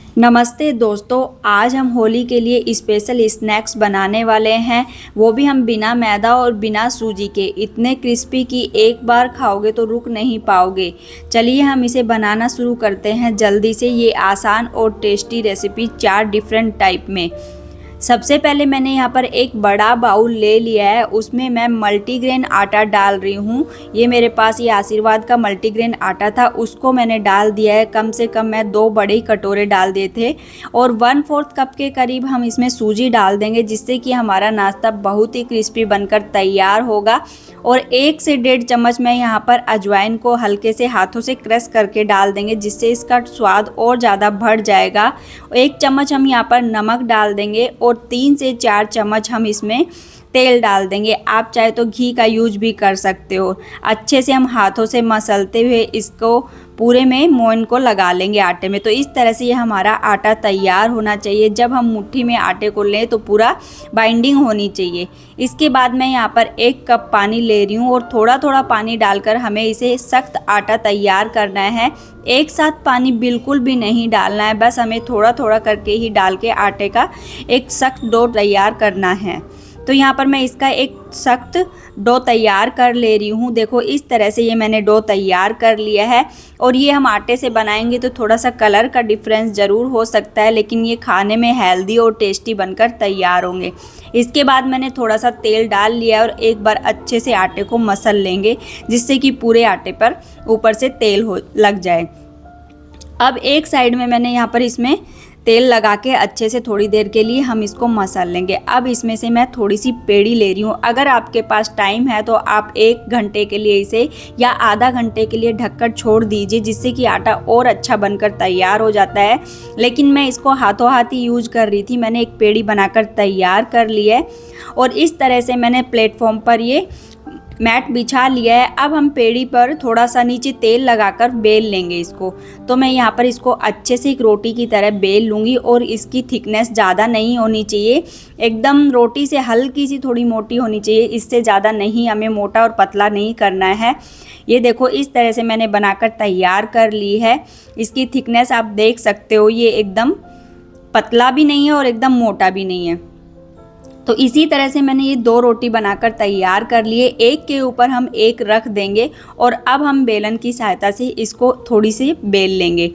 नमस्ते दोस्तों, आज हम होली के लिए स्पेशल स्नैक्स बनाने वाले हैं। वो भी हम बिना मैदा और बिना सूजी के। इतने क्रिस्पी कि एक बार खाओगे तो रुक नहीं पाओगे। चलिए हम इसे बनाना शुरू करते हैं जल्दी से। ये आसान और टेस्टी रेसिपी 4 डिफरेंट टाइप में। सबसे पहले मैंने यहाँ पर एक बड़ा बाउल ले लिया है, उसमें मैं मल्टीग्रेन आटा डाल रही हूँ। ये मेरे पास ये आशीर्वाद का मल्टीग्रेन आटा था, उसको मैंने डाल दिया है। कम से कम मैं 2 बड़े कटोरे डाल दिए थे। और 1/4 कप के करीब हम इसमें सूजी डाल देंगे, जिससे कि हमारा नाश्ता बहुत ही क्रिस्पी बनकर तैयार होगा। और 1 से 1.5 चम्मच मैं यहाँ पर अजवाइन को हल्के से हाथों से क्रश करके डाल देंगे, जिससे इसका स्वाद और ज़्यादा बढ़ जाएगा। 1 चम्मच हम यहाँ पर नमक डाल देंगे और 3 से 4 चम्मच हम इसमें तेल डाल देंगे। आप चाहे तो घी का यूज भी कर सकते हो। अच्छे से हम हाथों से मसलते हुए इसको पूरे में मोइन को लगा लेंगे आटे में। तो इस तरह से ये हमारा आटा तैयार होना चाहिए। जब हम मुट्ठी में आटे को लें तो पूरा बाइंडिंग होनी चाहिए। इसके बाद मैं यहाँ पर 1 कप पानी ले रही हूँ और थोड़ा थोड़ा पानी डालकर हमें इसे सख्त आटा तैयार करना है। एक साथ पानी बिल्कुल भी नहीं डालना है, बस हमें थोड़ा थोड़ा करके ही डाल के आटे का एक सख्त डो तैयार करना है। तो यहाँ पर मैं इसका एक सख्त डो तैयार कर ले रही हूँ। देखो इस तरह से ये मैंने डो तैयार कर लिया है। और ये हम आटे से बनाएंगे तो थोड़ा सा कलर का डिफरेंस ज़रूर हो सकता है, लेकिन ये खाने में हेल्दी और टेस्टी बनकर तैयार होंगे। इसके बाद मैंने थोड़ा सा तेल डाल लिया और एक बार अच्छे से आटे को मसल लेंगे, जिससे कि पूरे आटे पर ऊपर से तेल लग जाए। अब एक साइड में मैंने यहाँ पर इसमें तेल लगा के अच्छे से थोड़ी देर के लिए हम इसको मसल लेंगे। अब इसमें से मैं थोड़ी सी पेड़ी ले रही हूँ। अगर आपके पास टाइम है तो आप 1 घंटे के लिए इसे या आधा घंटे के लिए ढककर छोड़ दीजिए, जिससे कि आटा और अच्छा बनकर तैयार हो जाता है। लेकिन मैं इसको हाथों हाथ ही यूज कर रही थी। मैंने एक पेड़ी बनाकर तैयार कर ली है और इस तरह से मैंने प्लेटफॉर्म पर ये मैट बिछा लिया है। अब हम पेड़ी पर थोड़ा सा नीचे तेल लगाकर बेल लेंगे इसको। तो मैं यहाँ पर इसको अच्छे से एक रोटी की तरह बेल लूँगी और इसकी थिकनेस ज़्यादा नहीं होनी चाहिए। एकदम रोटी से हल्की सी थोड़ी मोटी होनी चाहिए, इससे ज़्यादा नहीं। हमें मोटा और पतला नहीं करना है। ये देखो इस तरह से मैंने बनाकर तैयार कर ली है। इसकी थिकनेस आप देख सकते हो, ये एकदम पतला भी नहीं है और एकदम मोटा भी नहीं है। तो इसी तरह से मैंने ये 2 रोटी बनाकर तैयार कर लिए। एक के ऊपर हम एक रख देंगे और अब हम बेलन की सहायता से इसको थोड़ी सी बेल लेंगे,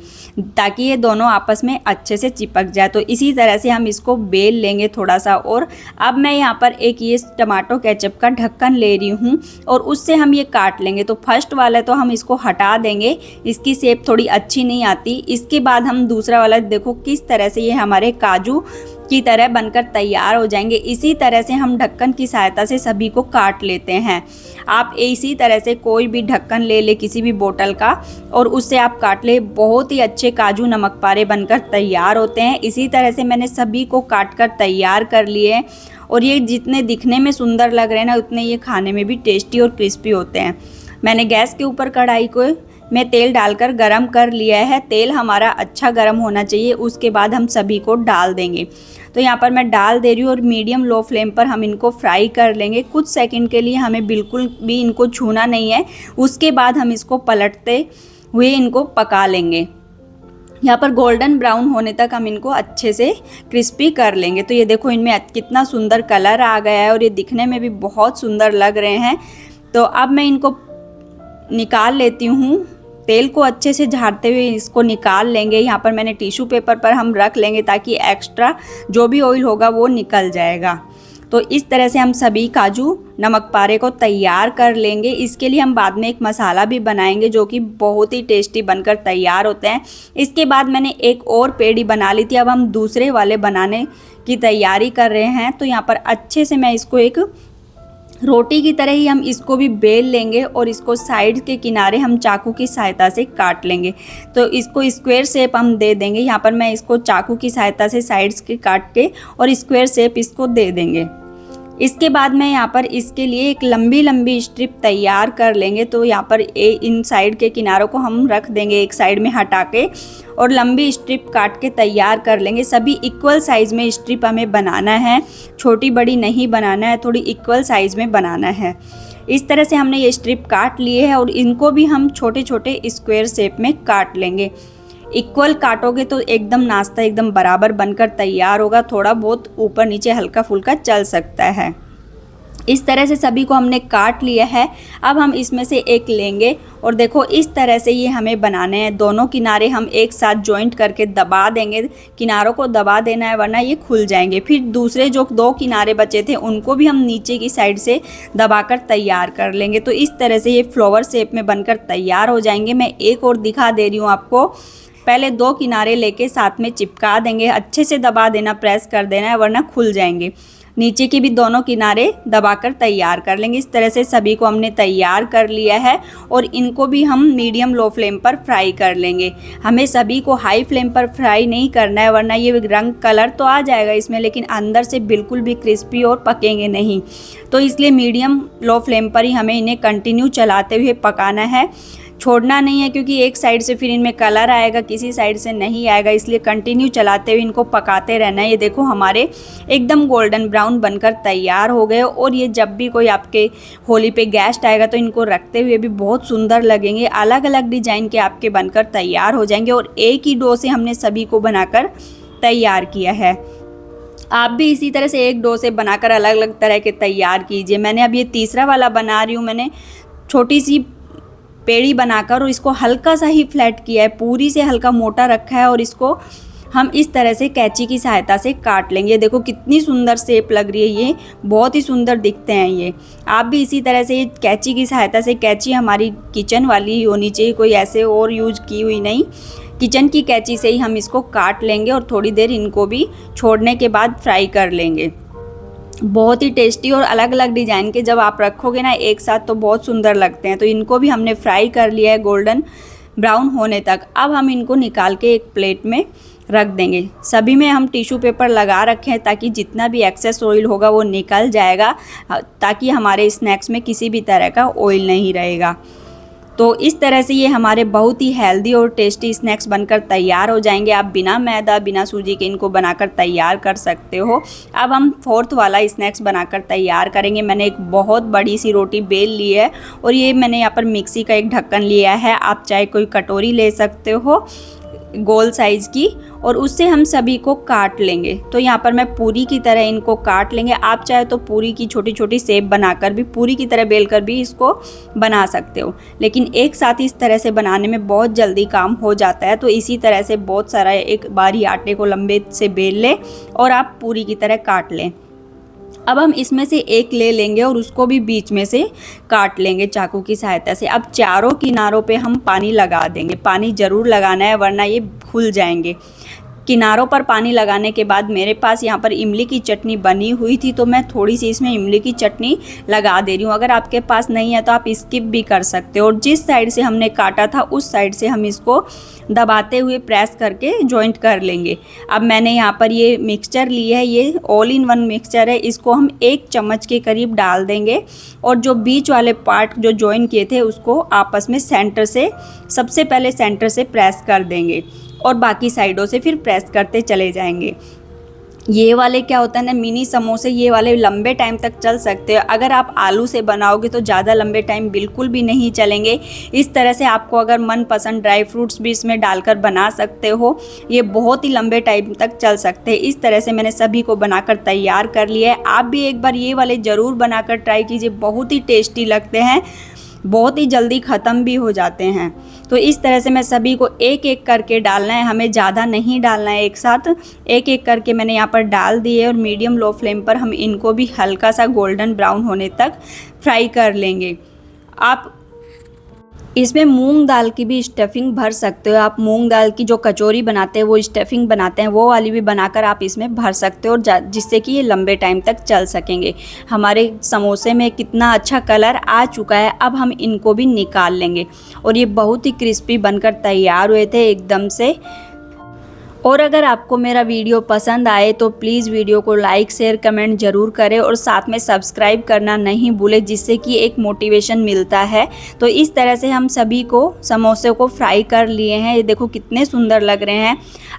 ताकि ये दोनों आपस में अच्छे से चिपक जाए। तो इसी तरह से हम इसको बेल लेंगे थोड़ा सा। और अब मैं यहाँ पर एक ये टमाटो केचप का ढक्कन ले रही हूँ और उससे हम ये काट लेंगे। तो फर्स्ट वाला तो हम इसको हटा देंगे, इसकी शेप थोड़ी अच्छी नहीं आती। इसके बाद हम दूसरा वाला देखो किस तरह से ये हमारे काजू की तरह बनकर तैयार हो जाएंगे। इसी तरह से हम ढक्कन की सहायता से सभी को काट लेते हैं। आप इसी तरह से कोई भी ढक्कन ले ले किसी भी बोतल का और उससे आप काट ले, बहुत ही अच्छे काजू नमक पारे बनकर तैयार होते हैं। इसी तरह से मैंने सभी को काट कर तैयार कर लिए हैं। और ये जितने दिखने में सुंदर लग रहे हैं ना, उतने ये खाने में भी टेस्टी और क्रिस्पी होते हैं। मैंने गैस के ऊपर कढ़ाई को मैं तेल डालकर गरम कर लिया है। तेल हमारा अच्छा गरम होना चाहिए। उसके बाद हम सभी को डाल देंगे। तो यहाँ पर मैं डाल दे रही हूँ और मीडियम लो फ्लेम पर हम इनको फ्राई कर लेंगे। कुछ सेकंड के लिए हमें बिल्कुल भी इनको छूना नहीं है। उसके बाद हम इसको पलटते हुए इनको पका लेंगे। यहाँ पर गोल्डन ब्राउन होने तक हम इनको अच्छे से क्रिस्पी कर लेंगे। तो ये देखो इनमें कितना सुंदर कलर आ गया है और ये दिखने में भी बहुत सुंदर लग रहे हैं। तो अब मैं इनको निकाल लेती हूँ। तेल को अच्छे से झाड़ते हुए इसको निकाल लेंगे। यहाँ पर मैंने टिश्यू पेपर पर हम रख लेंगे, ताकि एक्स्ट्रा जो भी ऑयल होगा वो निकल जाएगा। तो इस तरह से हम सभी काजू नमक पारे को तैयार कर लेंगे। इसके लिए हम बाद में एक मसाला भी बनाएंगे, जो कि बहुत ही टेस्टी बनकर तैयार होते हैं। इसके बाद मैंने एक और पेड़ी बना ली थी। अब हम दूसरे वाले बनाने की तैयारी कर रहे हैं। तो यहाँ पर अच्छे से मैं इसको एक रोटी की तरह ही हम इसको भी बेल लेंगे और इसको साइड के किनारे हम चाकू की सहायता से काट लेंगे। तो इसको स्क्वायर शेप हम दे देंगे। यहाँ पर मैं इसको चाकू की सहायता से साइड्स के काट के और स्क्वायर शेप इसको दे देंगे। इसके बाद मैं यहाँ पर इसके लिए एक लंबी लंबी स्ट्रिप तैयार कर लेंगे। तो यहाँ पर इन साइड के किनारों को हम रख देंगे एक साइड में हटा के और लंबी स्ट्रिप काट के तैयार कर लेंगे। सभी इक्वल साइज़ में स्ट्रिप हमें बनाना है, छोटी बड़ी नहीं बनाना है, थोड़ी इक्वल साइज़ में बनाना है। इस तरह से हमने ये स्ट्रिप काट लिए है और इनको भी हम छोटे छोटे स्क्वायर शेप में काट लेंगे। इक्वल काटोगे तो एकदम नाश्ता एकदम बराबर बनकर तैयार होगा, थोड़ा बहुत ऊपर नीचे हल्का फुल्का चल सकता है। इस तरह से सभी को हमने काट लिया है। अब हम इसमें से एक लेंगे और देखो इस तरह से ये हमें बनाने हैं। दोनों किनारे हम एक साथ जॉइंट करके दबा देंगे, किनारों को दबा देना है वरना ये खुल जाएंगे। फिर दूसरे जो 2 किनारे बचे थे उनको भी हम नीचे की साइड से दबाकर तैयार कर लेंगे। तो इस तरह से ये फ्लावर शेप में बनकर तैयार हो जाएंगे। मैं एक और दिखा दे रही हूँ आपको। पहले 2 किनारे लेके साथ में चिपका देंगे, अच्छे से दबा देना, प्रेस कर देना है वरना खुल जाएंगे। नीचे के भी दोनों किनारे दबाकर तैयार कर लेंगे। इस तरह से सभी को हमने तैयार कर लिया है और इनको भी हम मीडियम लो फ्लेम पर फ्राई कर लेंगे। हमें सभी को हाई फ्लेम पर फ्राई नहीं करना है वरना ये रंग कलर तो आ जाएगा इसमें, लेकिन अंदर से बिल्कुल भी क्रिस्पी और पकेंगे नहीं। तो इसलिए मीडियम लो फ्लेम पर ही हमें इन्हें कंटिन्यू चलाते हुए पकाना है, छोड़ना नहीं है, क्योंकि एक साइड से फिर इनमें कलर आएगा, किसी साइड से नहीं आएगा। इसलिए कंटिन्यू चलाते हुए इनको पकाते रहना है। ये देखो हमारे एकदम गोल्डन ब्राउन बनकर तैयार हो गए। और ये जब भी कोई आपके होली पे गेस्ट आएगा तो इनको रखते हुए भी बहुत सुंदर लगेंगे। अलग अलग डिज़ाइन के आपके बनकर तैयार हो जाएंगे और एक ही डो से हमने सभी को बनाकर तैयार किया है। आप भी इसी तरह से एक डो से बनाकर अलग अलग तरह के तैयार कीजिए। मैंने अब ये तीसरा वाला बना रही हूँ। मैंने छोटी सी पेड़ी बनाकर और इसको हल्का सा ही फ्लैट किया है, पूरी से हल्का मोटा रखा है और इसको हम इस तरह से कैंची की सहायता से काट लेंगे। देखो कितनी सुंदर शेप लग रही है, ये बहुत ही सुंदर दिखते हैं ये। आप भी इसी तरह से कैंची की सहायता से, कैंची हमारी किचन वाली ही होनी चाहिए, कोई ऐसे और यूज की हुई नहीं, किचन की कैंची से ही हम इसको काट लेंगे और थोड़ी देर इनको भी छोड़ने के बाद फ्राई कर लेंगे। बहुत ही टेस्टी और अलग अलग डिज़ाइन के जब आप रखोगे ना एक साथ तो बहुत सुंदर लगते हैं। तो इनको भी हमने फ्राई कर लिया है गोल्डन ब्राउन होने तक। अब हम इनको निकाल के एक प्लेट में रख देंगे। सभी में हम टिश्यू पेपर लगा रखे हैं ताकि जितना भी एक्सेस ऑयल होगा वो निकल जाएगा, ताकि हमारे स्नैक्स में किसी भी तरह का ऑयल नहीं रहेगा। तो इस तरह से ये हमारे बहुत ही हेल्दी और टेस्टी स्नैक्स बनकर तैयार हो जाएंगे। आप बिना मैदा बिना सूजी के इनको बनाकर तैयार कर सकते हो। अब हम 4th वाला स्नैक्स बनाकर तैयार करेंगे। मैंने एक बहुत बड़ी सी रोटी बेल ली है और ये मैंने यहाँ पर मिक्सी का एक ढक्कन लिया है। आप चाहे कोई कटोरी ले सकते हो गोल साइज़ की, और उससे हम सभी को काट लेंगे। तो यहाँ पर मैं पूरी की तरह इनको काट लेंगे। आप चाहे तो पूरी की छोटी छोटी शेप बनाकर भी, पूरी की तरह बेल कर भी इसको बना सकते हो, लेकिन एक साथ इस तरह से बनाने में बहुत जल्दी काम हो जाता है। तो इसी तरह से बहुत सारा एक बार ही आटे को लंबे से बेल लें और आप पूरी की तरह काट लें। अब हम इसमें से एक ले लेंगे और उसको भी बीच में से काट लेंगे चाकू की सहायता से। अब चारों किनारों पे हम पानी लगा देंगे। पानी ज़रूर लगाना है वरना ये खुल जाएंगे। किनारों पर पानी लगाने के बाद मेरे पास यहाँ पर इमली की चटनी बनी हुई थी तो मैं थोड़ी सी इसमें इमली की चटनी लगा दे रही हूँ। अगर आपके पास नहीं है तो आप स्किप भी कर सकते हो। और जिस साइड से हमने काटा था उस साइड से हम इसको दबाते हुए प्रेस करके जॉइंट कर लेंगे। अब मैंने यहाँ पर ये मिक्सचर लिया है, ये ऑल इन वन मिक्सचर है। इसको हम 1 चम्मच के करीब डाल देंगे और जो बीच वाले पार्ट जो जॉइन किए थे उसको आपस में सेंटर से, सबसे पहले सेंटर से प्रेस कर देंगे और बाकी साइडों से फिर प्रेस करते चले जाएंगे। ये वाले क्या होता है ना, मिनी समोसे, ये वाले लंबे टाइम तक चल सकते हो। अगर आप आलू से बनाओगे तो ज़्यादा लंबे टाइम बिल्कुल भी नहीं चलेंगे। इस तरह से आपको अगर मनपसंद ड्राई फ्रूट्स भी इसमें डालकर बना सकते हो, ये बहुत ही लंबे टाइम तक चल सकते हैं। इस तरह से मैंने सभी को बनाकर तैयार कर लिया है। आप भी एक बार ये वाले ज़रूर बनाकर ट्राई कीजिए, बहुत ही टेस्टी लगते हैं, बहुत ही जल्दी ख़त्म भी हो जाते हैं। तो इस तरह से मैं सभी को एक एक करके डालना है, हमें ज़्यादा नहीं डालना है, एक साथ एक एक करके मैंने यहाँ पर डाल दिए और मीडियम लो फ्लेम पर हम इनको भी हल्का सा गोल्डन ब्राउन होने तक फ्राई कर लेंगे। आप इसमें मूंग दाल की भी स्टफिंग भर सकते हो। आप मूंग दाल की जो कचौरी बनाते हैं वो स्टफिंग बनाते हैं, वो वाली भी बनाकर आप इसमें भर सकते हो, और जिससे कि ये लंबे टाइम तक चल सकेंगे। हमारे समोसे में कितना अच्छा कलर आ चुका है। अब हम इनको भी निकाल लेंगे और ये बहुत ही क्रिस्पी बनकर तैयार हुए थे एकदम से। और अगर आपको मेरा वीडियो पसंद आए तो प्लीज़ वीडियो को लाइक शेयर कमेंट ज़रूर करें और साथ में सब्सक्राइब करना नहीं भूलें, जिससे कि एक मोटिवेशन मिलता है। तो इस तरह से हम सभी को समोसे को फ्राई कर लिए हैं। ये देखो कितने सुंदर लग रहे हैं।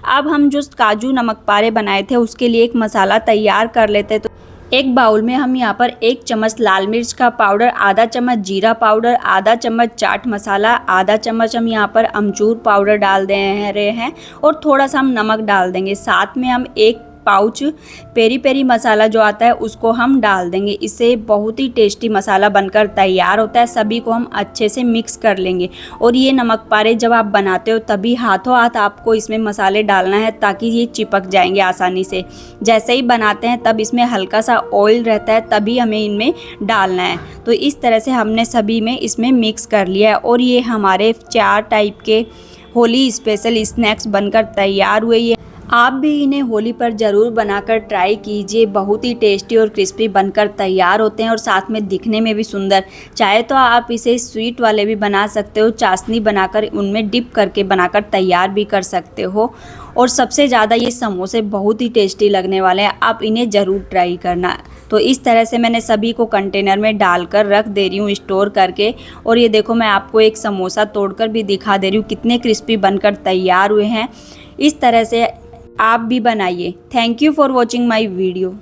अब हम जो काजू नमक पारे बनाए थे उसके लिए एक मसाला तैयार कर लेते हैं। एक बाउल में हम यहाँ पर 1 चम्मच लाल मिर्च का पाउडर, आधा चम्मच जीरा पाउडर, आधा चम्मच चाट मसाला, आधा चम्मच हम यहाँ पर अमचूर पाउडर डाल दे रहे हैं और थोड़ा सा हम नमक डाल देंगे। साथ में हम 1 पाउच पेरी पेरी मसाला जो आता है उसको हम डाल देंगे। इससे बहुत ही टेस्टी मसाला बनकर तैयार होता है। सभी को हम अच्छे से मिक्स कर लेंगे और ये नमक पारे जब आप बनाते हो तभी हाथों हाथ आपको इसमें मसाले डालना है ताकि ये चिपक जाएंगे आसानी से। जैसे ही बनाते हैं तब इसमें हल्का सा ऑयल रहता है तभी हमें इनमें डालना है। तो इस तरह से हमने सभी में इसमें मिक्स कर लिया है और ये हमारे 4 टाइप के होली स्पेशल स्नैक्स बनकर तैयार हुए। ये आप भी इन्हें होली पर ज़रूर बनाकर ट्राई कीजिए। बहुत ही टेस्टी और क्रिस्पी बनकर तैयार होते हैं और साथ में दिखने में भी सुंदर। चाहे तो आप इसे स्वीट वाले भी बना सकते हो, चाशनी बनाकर उनमें डिप करके बनाकर तैयार भी कर सकते हो। और सबसे ज़्यादा ये समोसे बहुत ही टेस्टी लगने वाले हैं, आप इन्हें ज़रूर ट्राई करना। तो इस तरह से मैंने सभी को कंटेनर में डालकर रख दे रही हूँ स्टोर करके। और ये देखो मैं आपको एक समोसा तोड़कर भी दिखा दे रही हूँ कितने क्रिस्पी बनकर तैयार हुए हैं। इस तरह से आप भी बनाइए। Thank you for watching my video.